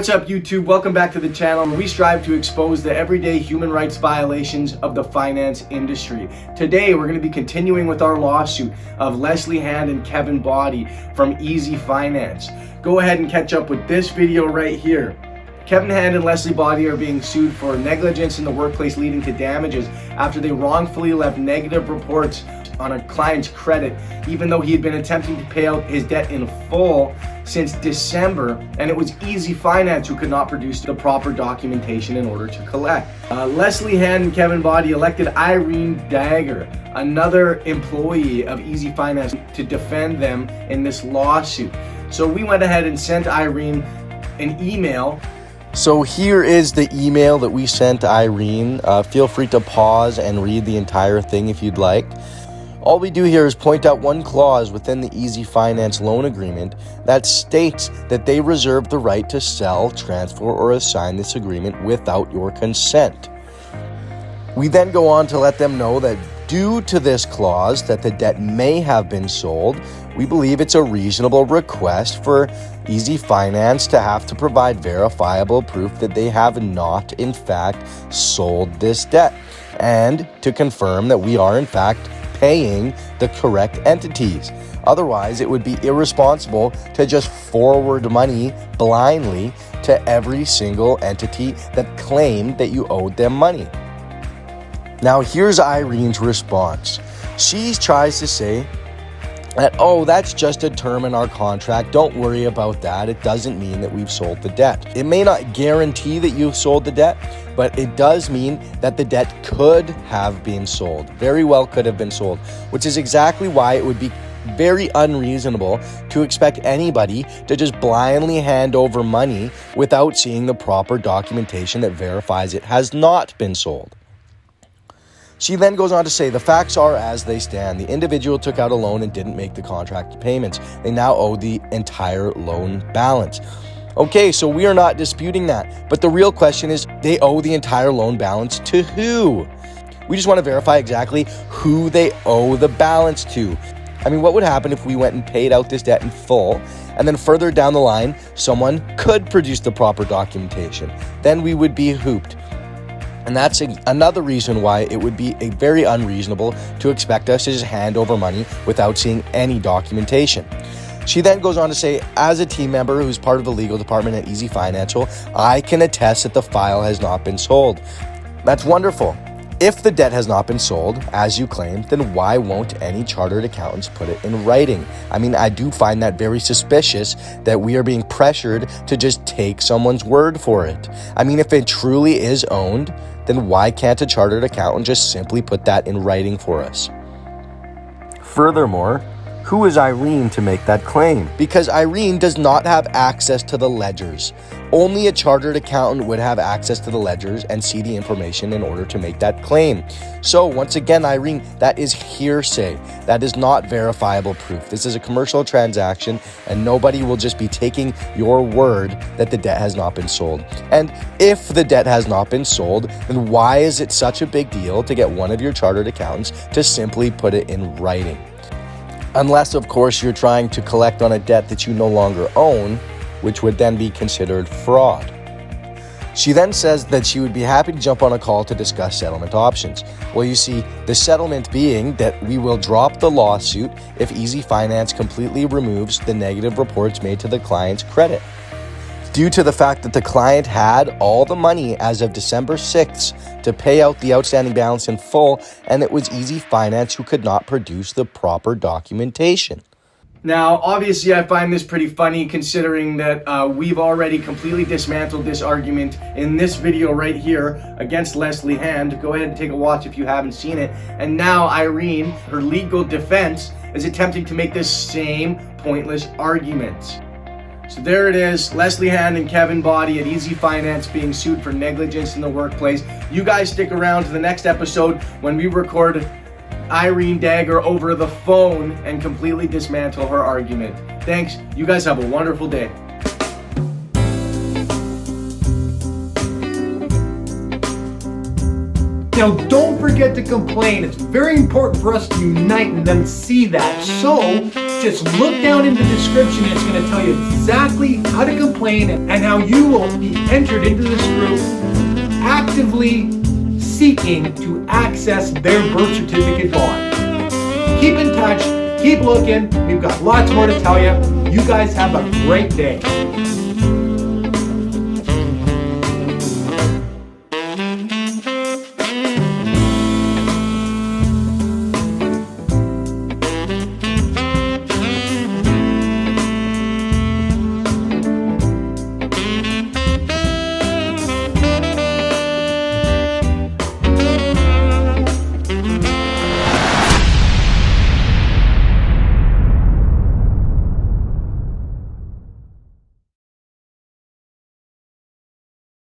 What's up, YouTube? Welcome back to the channel where we strive to expose the everyday human rights violations of the finance industry. Today, we're going to be continuing with our lawsuit of Lesley Hand and Kevin Body from Easy Finance. Go ahead and catch up with this video right here. Kevin Hand and Lesley Body are being sued for negligence in the workplace leading to damages after they wrongfully left negative reports on a client's credit, even though he had been attempting to pay out his debt in full since December, and it was Easy Finance who could not produce the proper documentation in order to collect. Lesley Hand and Kevin Body elected Irene Dagger, another employee of Easy Finance, to defend them in this lawsuit. So we went ahead and sent Irene an email. So here is the email that we sent Irene. Feel free to pause and read the entire thing if you'd like. All we do here is point out one clause within the Easy Finance loan agreement that states that they reserve the right to sell, transfer, or assign this agreement without your consent. We then go on to let them know that due to this clause that the debt may have been sold, we believe it's a reasonable request for Easy Finance to have to provide verifiable proof that they have not, in fact, sold this debt, and to confirm that we are, in fact, paying the correct entities. Otherwise, it would be irresponsible to just forward money blindly to every single entity that claimed that you owed them money. Now, here's Irene's response. She tries to say that, oh, that's just a term in our contract. Don't worry about that. It doesn't mean that we've sold the debt. It may not guarantee that you've sold the debt, but it does mean that the debt could have been sold. Very well could have been sold, which is exactly why it would be very unreasonable to expect anybody to just blindly hand over money without seeing the proper documentation that verifies it has not been sold. She then goes on to say, the facts are as they stand. The individual took out a loan and didn't make the contract payments. They now owe the entire loan balance. Okay, so we are not disputing that. But the real question is, they owe the entire loan balance to who? We just want to verify exactly who they owe the balance to. I mean, what would happen if we went and paid out this debt in full, and then further down the line, someone could produce the proper documentation? Then we would be hooped. And that's another reason why it would be very unreasonable to expect us to just hand over money without seeing any documentation. She then goes on to say, as a team member who's part of the legal department at Easy Financial, I can attest that the file has not been sold. That's wonderful. If the debt has not been sold, as you claim, then why won't any chartered accountants put it in writing? I mean, I do find that very suspicious that we are being pressured to just take someone's word for it. I mean, if it truly is owned, then why can't a chartered accountant just simply put that in writing for us? Furthermore, who is Irene to make that claim? Because Irene does not have access to the ledgers. Only a chartered accountant would have access to the ledgers and see the information in order to make that claim. So once again, Irene, that is hearsay. That is not verifiable proof. This is a commercial transaction, and nobody will just be taking your word that the debt has not been sold. And if the debt has not been sold, then why is it such a big deal to get one of your chartered accountants to simply put it in writing? Unless, of course, you're trying to collect on a debt that you no longer own, which would then be considered fraud. She then says that she would be happy to jump on a call to discuss settlement options. Well, you see, the settlement being that we will drop the lawsuit if Easy Finance completely removes the negative reports made to the client's credit. Due to the fact that the client had all the money as of December 6th to pay out the outstanding balance in full, and it was Easy Finance who could not produce the proper documentation. Now, obviously, I find this pretty funny considering that we've already completely dismantled this argument in this video right here against Lesley Hand. Go ahead and take a watch if you haven't seen it. And now Irene, her legal defense, is attempting to make this same pointless argument. So there it is, Lesley Hand and Kevin Body at Easy Finance being sued for negligence in the workplace. You guys stick around to the next episode when we record Irene Dagger over the phone and completely dismantle her argument. Thanks. You guys have a wonderful day. Now, don't forget to complain. It's very important for us to unite and then see that. So, just look down in the description. It's going to tell you exactly how to complain and how you will be entered into this group actively seeking to access their birth certificate bond. Keep in touch, keep looking. We've got lots more to tell you. You guys have a great day.